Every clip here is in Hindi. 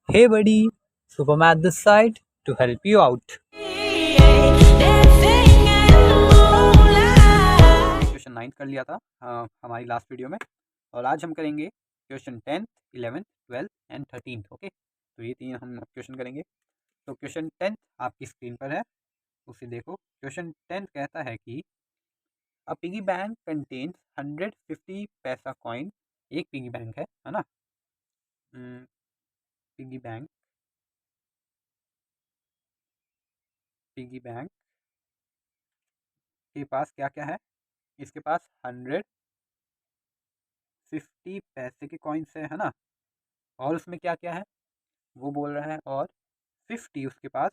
Hey buddy, Supermat this side to help you out. Question 9 कर लिया था हमारी लास्ट वीडियो में। और आज हम करेंगे question 10th, 11th, 12th and 13th। Okay, तो ये तीन हम क्वेश्चन करेंगे। तो क्वेश्चन 10th आपकी स्क्रीन पर है, उसे देखो। क्वेश्चन 10th कहता है कि अ पिगी बैंक कंटेन्स 150 पैसा कॉइन। एक पिगी बैंक है ना। पिगी बैंक पिगी बैंक के पास क्या क्या है? इसके पास 150 पैसे के कॉइन्स है ना। और उसमें क्या क्या है वो बोल रहा है। और 50 उसके पास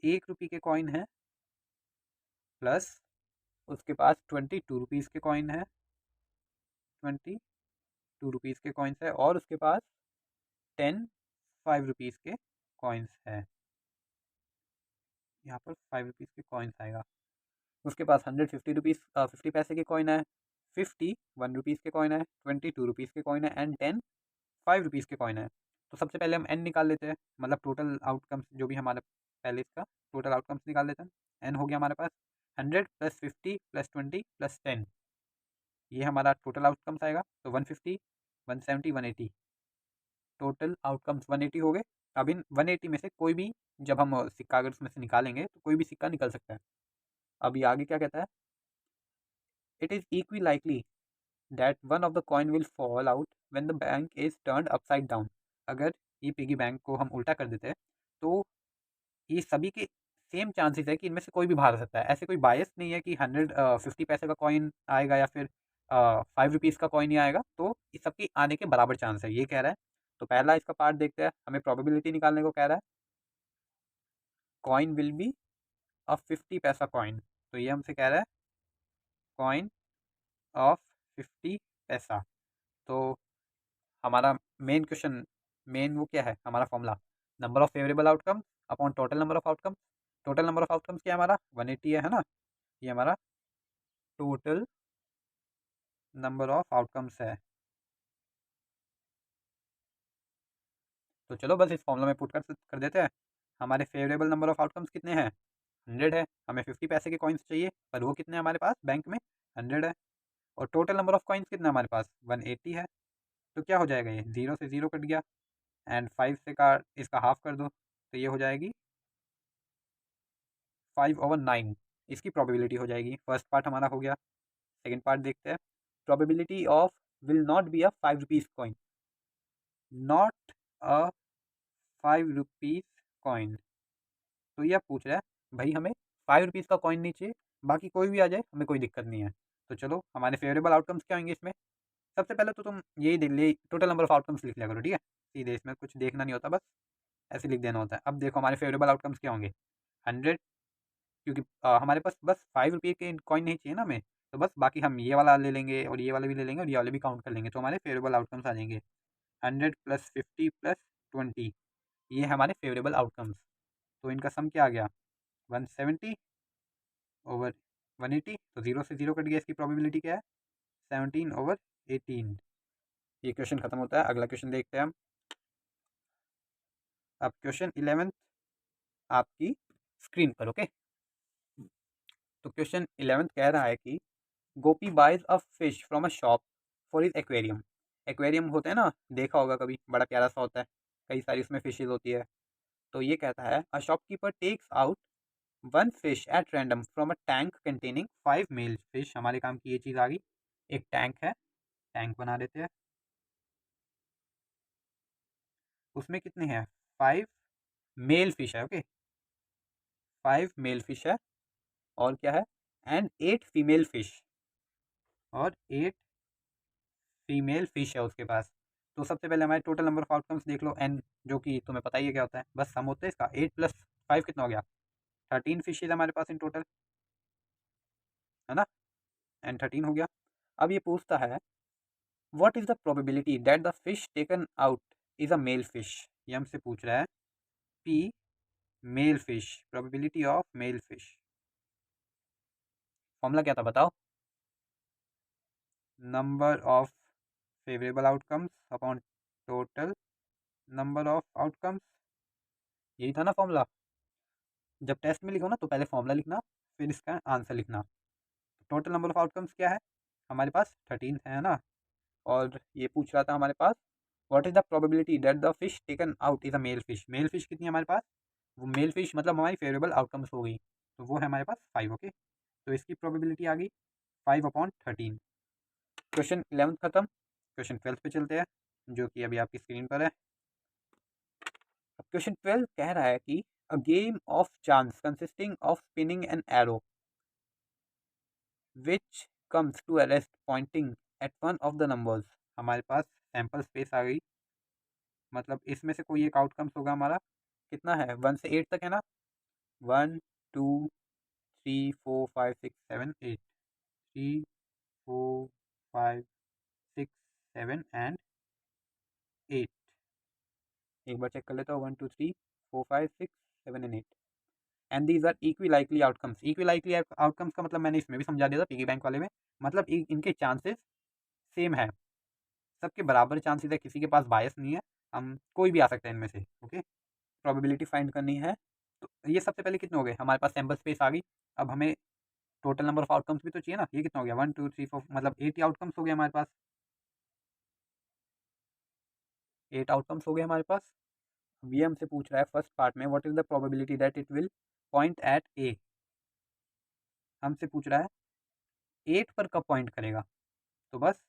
1 रुपये के कॉइन है, प्लस उसके पास 22 रुपीज़ के कॉइन है। 22 रुपीज़ के कॉइन्स है और उसके पास 10 5 रुपीज़ के कॉइन्स है। यहाँ पर 5 रुपीज़ के कॉइन्स आएगा। उसके पास 150 रुपीज़ 50 पैसे के कॉइन है, 50 1 रुपीज़ के कॉइन है, 22 रुपीज़ के कॉइन है एंड 10 5 रुपीज़ के कॉइन है। तो सबसे पहले हम एन निकाल लेते हैं, मतलब टोटल आउटकम्स जो भी हमारे पहले इसका टोटल आउटकम्स निकाल लेते हैं। एन हो गया हमारे पास 100 प्लस 50 प्लस 20 प्लस 10, ये हमारा टोटल आउटकम्स आएगा। तो 150 170 180, टोटल आउटकम्स 180 हो गए। अब इन 180 में से कोई भी, जब हम सिक्का अगर उसमें से निकालेंगे तो कोई भी सिक्का निकल सकता है। अब ये आगे क्या कहता है? It is equi likely that one of the coin will fall out when the bank is turned upside down. अगर ये पिगी बैंक को हम उल्टा कर देते हैं तो ये सभी के सेम चांसेस है कि इनमें से कोई भी बाहर आ सकता है। ऐसे कोई बायस नहीं है कि 150 पैसे का कॉइन आएगा या फिर 5 रुपीज़ का कॉइन ही आएगा। तो इस सबके आने के बराबर चांस है, ये कह रहा है। तो पहला इसका पार्ट देखते हैं, हमें प्रोबेबिलिटी निकालने को कह रहा है। कॉइन विल बी ऑफ 50 पैसा कॉइन, तो ये हमसे कह रहा है कॉइन ऑफ 50 पैसा। तो हमारा मेन क्वेश्चन, मेन वो क्या है हमारा formula? Number of favourable outcome upon total number of outcome. Total number of outcomes क्या है हमारा? 180 है ना। ये हमारा टोटल नंबर ऑफ आउटकम्स है। तो चलो बस इस फॉर्मूला में पुट कर देते हैं। हमारे फेवरेबल नंबर ऑफ आउटकम्स कितने हैं? 100 है। हमें 50 पैसे के कॉइन्स चाहिए, पर वो कितने हमारे पास बैंक में? 100 है। और टोटल नंबर ऑफ कॉइन्स कितना हमारे पास? 180 है। तो क्या हो जाएगा? ये 0 से 0 कट गया एंड 5 से का इसका हाफ कर दो, तो ये हो जाएगी 5/9। इसकी प्रोबेबिलिटी हो जाएगी। फर्स्ट पार्ट हमारा हो गया। सेकेंड पार्ट देखते हैं। Probability of will not be a 5 rupees coin. Not a 5 rupees coin. तो ये आप पूछ रहा है भाई हमें 5 रुपीज़ का कॉइन नहीं चाहिए, बाकी कोई भी आ जाए हमें कोई दिक्कत नहीं है। तो चलो हमारे फेवरेबल आउटकम्स क्या होंगे इसमें? सबसे पहले तो तुम यही देख ले, टोटल नंबर ऑफ आउटकम्स लिख लिया करो, ठीक है। सीधे इसमें कुछ देखना नहीं होता, बस ऐसे लिख देना होता है। अब देखो हमारे फेवरेबल आउटकम्स क्या होंगे? 100, क्योंकि हमारे पास बस 5 रुपये के कॉइन नहीं चाहिए ना हमें, तो बस बाकी हम ये वाला ले लेंगे और ये वाले भी ले लेंगे और ये वाले भी काउंट कर लेंगे, तो हमारे फेवरेबल आउटकम्स आ जाएंगे 100 प्लस 50 प्लस 20। ये है हमारे फेवरेबल आउटकम्स। तो इनका सम क्या आ गया? 170 ओवर 180, तो 0 से 0 कट गया। इसकी प्रोबेबिलिटी क्या है? 17/18। ये क्वेश्चन खत्म होता है। अगला क्वेश्चन देखते हैं हम। अब क्वेश्चन 11 आपकी स्क्रीन पर। ओके, तो क्वेश्चन 11 कह रहा है कि Gopi buys a fish from a shop for his aquarium. Aquarium होते हैं ना, देखा होगा कभी, बड़ा प्यारा सा होता है, कई सारी उसमें फिशेज होती है। तो ये कहता है a shopkeeper takes out one fish at random from a tank containing 5 male fish. हमारे काम की ये चीज़ आ गई। एक टैंक है, टैंक बना देते हैं। उसमें कितने हैं? 5 मेल फिश है। ओके, 5 मेल फिश है और क्या है? एंड 8 फीमेल फिश, और 8 फीमेल फिश है उसके पास। तो सबसे पहले हमारे टोटल नंबर ऑफ आउटकम्स देख लो, एन, जो कि तुम्हें पता ही है क्या होता है, बस सम होता है इसका। 8 + 5 कितना हो गया? 13 फिशेज हमारे पास इन टोटल, है ना। एंड 13 हो गया। अब ये पूछता है what is the probability that the fish taken out is a male fish. ये हमसे पूछ रहा है P male fish, probability of male fish. Formula क्या था बताओ? Number of favourable outcomes upon total number of outcomes, यही था ना फॉर्मूला। जब टेस्ट में लिखो ना तो पहले फॉर्मूला लिखना, फिर इसका आंसर लिखना। टोटल नंबर ऑफ आउटकम्स क्या है हमारे पास, 13 है ना। और ये पूछ रहा था हमारे पास what is the probability that the fish taken out is a male fish. Male fish कितनी है हमारे पास, वो मेल फिश मतलब हमारी फेवरेबल आउटकम्स हो गई, तो वो है हमारे पास 5। ओके, तो इसकी प्रोबेबिलिटी आ गई 5/13। क्वेश्चन 11 खत्म, क्वेश्चन 12 पे चलते हैं जो कि अभी आपकी स्क्रीन पर है। अब क्वेश्चन 12 कह रहा है कि a game of chance consisting of spinning an arrow which comes to a rest pointing at one of the numbers. हमारे पास सैम्पल स्पेस आ गई, मतलब इसमें से कोई एक आउटकम्स होगा हमारा, कितना है 1 से 8 तक है ना, 1 2 3 4 5 6 7 8, 3 4 5 6 7 एंड 8। एक बार चेक कर लेता हूँ, 1 2 3 4 5 6 7 and 8 and these are equi likely outcomes. Equi likely outcomes का मतलब मैंने इसमें भी समझा दिया था पिगी बैंक वाले में, मतलब इनके चांसेस सेम है, सबके बराबर चांसेस है, किसी के पास बायस नहीं है, हम कोई भी आ सकता है इनमें से। ओके, प्रोबेबिलिटी फाइंड करनी है, तो ये सबसे पहले कितने हो गए हमारे पास, सैम्पल स्पेस आ गई। अब हमें टोटल नंबर ऑफ आउटकम्स भी तो चाहिए ना, ये कितना हो गया 1 2 3 4, मतलब 8 आउटकम्स हो गए हमारे पास, 8 आउटकम्स हो गए हमारे पास। अब ये हमसे पूछ रहा है फर्स्ट पार्ट में what is the probability that it will point at A. हमसे पूछ रहा है 8 पर कब पॉइंट करेगा, तो बस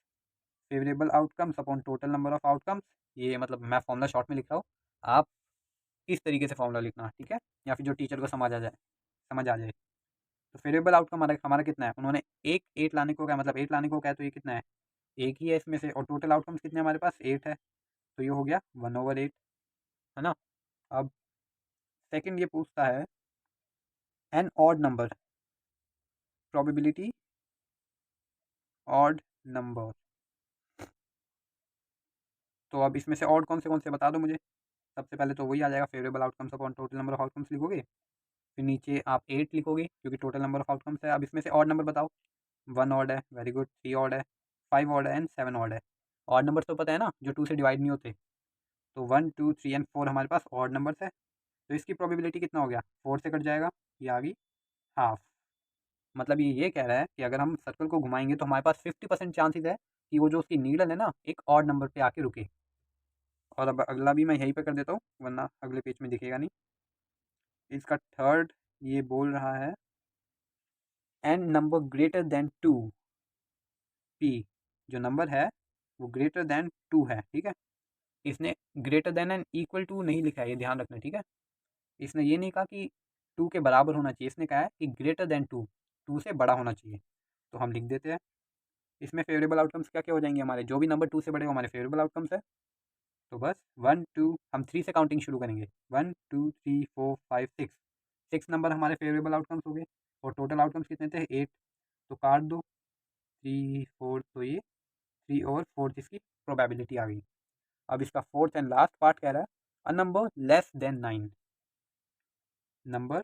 favourable outcomes upon total number of outcomes, ये मतलब मैं फॉर्मूला शॉर्ट में लिख रहा हूँ, आप इस तरीके से फॉर्मूला लिखना, ठीक है, या फिर जो टीचर को समझ आ जाए। तो फेवरेबल आउटकम हमारा हमारा कितना है, उन्होंने एक 8 लाने को क्या, मतलब 8 लाने को क्या है, तो ये कितना है, एक ही है इसमें से, और टोटल आउटकम्स कितने हमारे पास 8 है, तो ये हो गया 1/8, है ना। अब सेकंड ये पूछता है an odd number, probability odd number, तो अब इसमें से ऑड कौन से बता दो मुझे। सबसे पहले तो वही आ जाएगा favourable outcomes upon total number of outcomes लिखोगे, फिर नीचे आप 8 लिखोगे क्योंकि टोटल नंबर ऑफ आउटकम्स है। अब इसमें से ऑड नंबर बताओ, 1 ऑड है, वेरी गुड, 3 ऑड है, 5 ऑड है एंड 7 ऑड है। ऑड नंबर तो पता है ना, जो 2 से डिवाइड नहीं होते, तो 1 2 3 एंड 4 हमारे पास ऑड नंबर्स है, तो इसकी प्रोबेबिलिटी कितना हो गया, 4 से कट जाएगा, ये आ गई हाफ। मतलब ये कह रहा है कि अगर हम सर्कल को घुमाएंगे तो हमारे पास 50% चांसेस है कि वो जो उसकी नीडल है ना एक ऑड नंबर पे आके रुके। और अब अगला भी मैं यहीं पे कर देता हूँ वरना अगले पेज में दिखेगा नहीं। इसका थर्ड ये बोल रहा है an number greater than 2 P, जो नंबर है वो ग्रेटर देन 2 है, ठीक है। इसने greater than and equal to नहीं लिखा है, ये ध्यान रखना, ठीक है। इसने ये नहीं कहा कि 2 के बराबर होना चाहिए, इसने कहा है कि ग्रेटर देन 2, 2 से बड़ा होना चाहिए, तो हम लिख देते हैं। इसमें फेवरेबल आउटकम्स क्या क्या हो जाएंगे हमारे, जो भी नंबर 2 से बड़े हो हमारे फेवरेबल आउटकम्स है, तो बस 1 2 हम 3 से काउंटिंग शुरू करेंगे, 1 2 3 4 5 6, 6 नंबर हमारे फेवरेबल आउटकम्स हो गए, और टोटल आउटकम्स कितने थे 8, तो काट दो 3 4, तो ये 3 और 4 इसकी प्रोबेबिलिटी आ गई। अब इसका फोर्थ एंड लास्ट पार्ट कह रहा है a number less than 9, number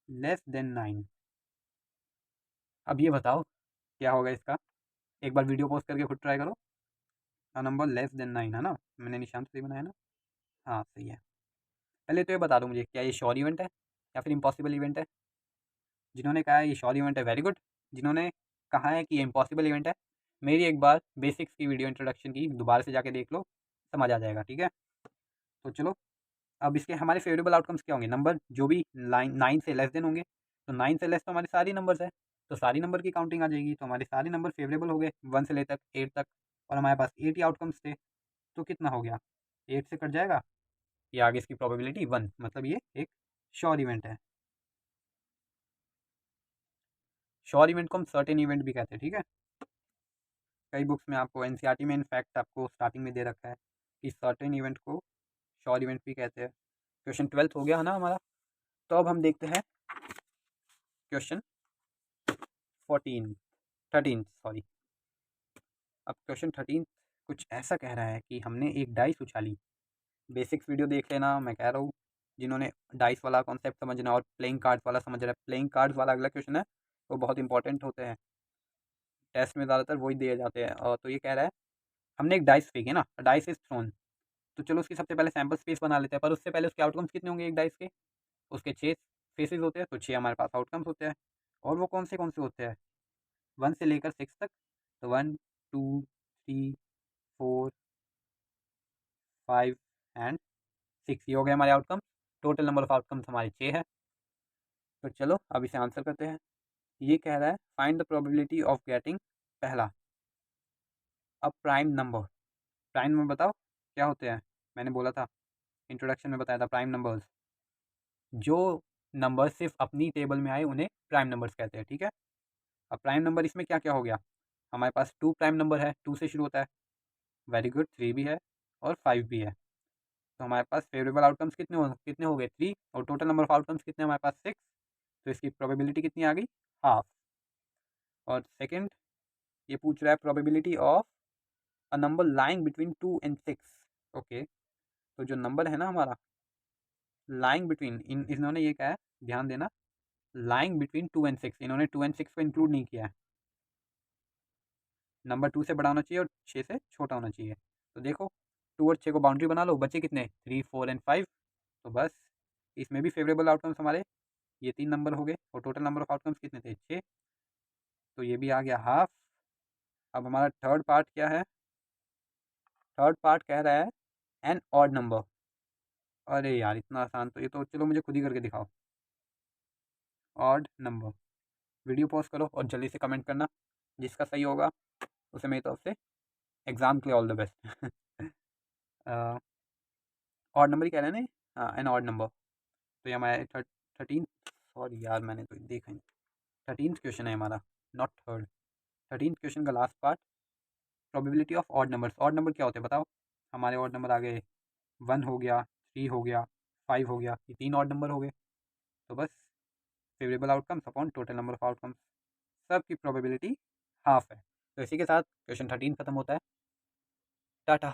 less than 9। अब ये बताओ क्या होगा इसका, एक बार वीडियो पॉज करके खुद ट्राई करो। अ नंबर लेस देन 9 है ना, मैंने निशान सही बनाया ना, हाँ सही है। पहले तो ये बता दो मुझे क्या ये श्योर इवेंट है या फिर इम्पॉसिबल इवेंट है। जिन्होंने कहा है ये श्योर इवेंट है वेरी गुड, जिन्होंने कहा है कि ये इम्पॉसिबल इवेंट है, मेरी एक बार बेसिक्स की वीडियो इंट्रोडक्शन की दोबारा से जाके देख लो, समझ आ जाएगा, ठीक है। तो चलो, अब इसके हमारे फेवरेबल आउटकम्स क्या होंगे, नंबर जो भी 9 से लेस देन होंगे, तो 9 से लेस तो हमारे सारी नंबर्स है, तो सारी नंबर की काउंटिंग आ जाएगी, तो हमारे सारे नंबर फेवरेबल हो गए 1 से ले तक 8 तक, और हमारे पास 8 ही आउटकम्स थे, तो कितना हो गया 8 से कट जाएगा, ये आगे इसकी प्रोबेबिलिटी 1, मतलब ये एक श्योर इवेंट है। श्योर इवेंट को हम सर्टेन इवेंट भी कहते हैं, ठीक है। कई बुक्स में आपको एनसीईआरटी में इनफैक्ट आपको स्टार्टिंग में दे रखा है कि सर्टेन इवेंट को श्योर इवेंट भी कहते हैं। क्वेश्चन 12 हो गया है ना हमारा, तो अब हम देखते हैं क्वेश्चन 14 13 सॉरी। अब क्वेश्चन 13 कुछ ऐसा कह रहा है कि हमने एक डाइस उछाली, बेसिक्स वीडियो देख लेना मैं कह रहा हूँ, जिन्होंने डाइस वाला कॉन्सेप्ट समझना और प्लेइंग कार्ड्स वाला समझ रहा है, प्लेइंग कार्ड्स वाला अगला क्वेश्चन है, वो बहुत इंपॉर्टेंट होते हैं, टेस्ट में ज़्यादातर वही दिए जाते हैं। और तो ये कह रहा है हमने एक डाइस फेंकी ना, डाइस इज थ्रोन, तो चलो उसकी सबसे पहले सैम्पल स्पेस बना लेते हैं, पर उससे पहले उसके आउटकम्स कितने होंगे एक डाइस के? उसके 6 फेसेस होते हैं, तो 6 हमारे पास आउटकम्स होते हैं। और वो कौन से होते हैं? 1 से लेकर 6 तक। तो 1, 2, 3, 4, 5 एंड 6 ये हो गए हमारे outcomes. Total number of outcomes हमारे 6 है। तो चलो अब इसे आंसर करते हैं। ये कह रहा है find the probability of getting पहला a prime number. Prime number बताओ क्या होते हैं? मैंने बोला था, इंट्रोडक्शन में बताया था, प्राइम नंबर्स जो नंबर सिर्फ अपनी टेबल में आए उन्हें प्राइम नंबर्स कहते हैं, ठीक है। अब प्राइम नंबर इसमें क्या क्या हो गया? हमारे पास 2 प्राइम नंबर है, 2 से शुरू होता है, वेरी गुड, 3 भी है और 5 भी है। तो हमारे पास फेवरेबल आउटकम्स कितने हो गए? 3, और टोटल नंबर ऑफ आउटकम्स कितने हमारे पास? 6। तो इसकी प्रोबेबिलिटी कितनी आ गई? हाफ। और सेकंड ये पूछ रहा है probability of a number lying between 2 and 6। Okay, तो जो नंबर है ना हमारा लाइंग बिटवीन, इन्होंने ये कहा है, ध्यान देना, लाइंग बिटवीन 2 एंड 6, इन्होंने 2 एंड 6 को इंक्लूड नहीं किया है। नंबर 2 से बड़ा होना चाहिए और 6 से छोटा होना चाहिए। तो देखो 2 और 6 को बाउंड्री बना लो, बचे कितने? 3, 4 एंड 5। तो बस इसमें भी फेवरेबल आउटकम्स हमारे ये 3 नंबर हो गए, और टोटल नंबर ऑफ आउटकम्स कितने थे? 6। तो ये भी आ गया हाफ। अब हमारा थर्ड पार्ट क्या है? थर्ड पार्ट कह रहा है एन ऑड नंबर। अरे यार इतना आसान, तो ये तो चलो मुझे खुद ही करके दिखाओ। Odd number. वीडियो पॉज करो और जल्दी से कमेंट करना, जिसका सही होगा उसे मेरी तरफ से एग्ज़ाम के लिए all the best. Odd number ही कह रहे हैं ना? हाँ, एन ऑड नंबर। तो ये हमारे 13, सॉरी यार मैंने तो देखा ही नहीं। 13th क्वेश्चन है हमारा, नॉट थर्ड। 13th क्वेश्चन का last part, probability of odd numbers. Odd number क्या होते हैं बताओ? हमारे ऑड नंबर आ गए 1 हो गया, 3 हो गया, 5 हो गया, ये 3 ऑड नंबर हो गए। तो बस favourable outcomes upon total number of outcomes, सब की प्रोबेबिलिटी हाफ है। तो इसी के साथ क्वेश्चन 13 खत्म होता है। टाटा।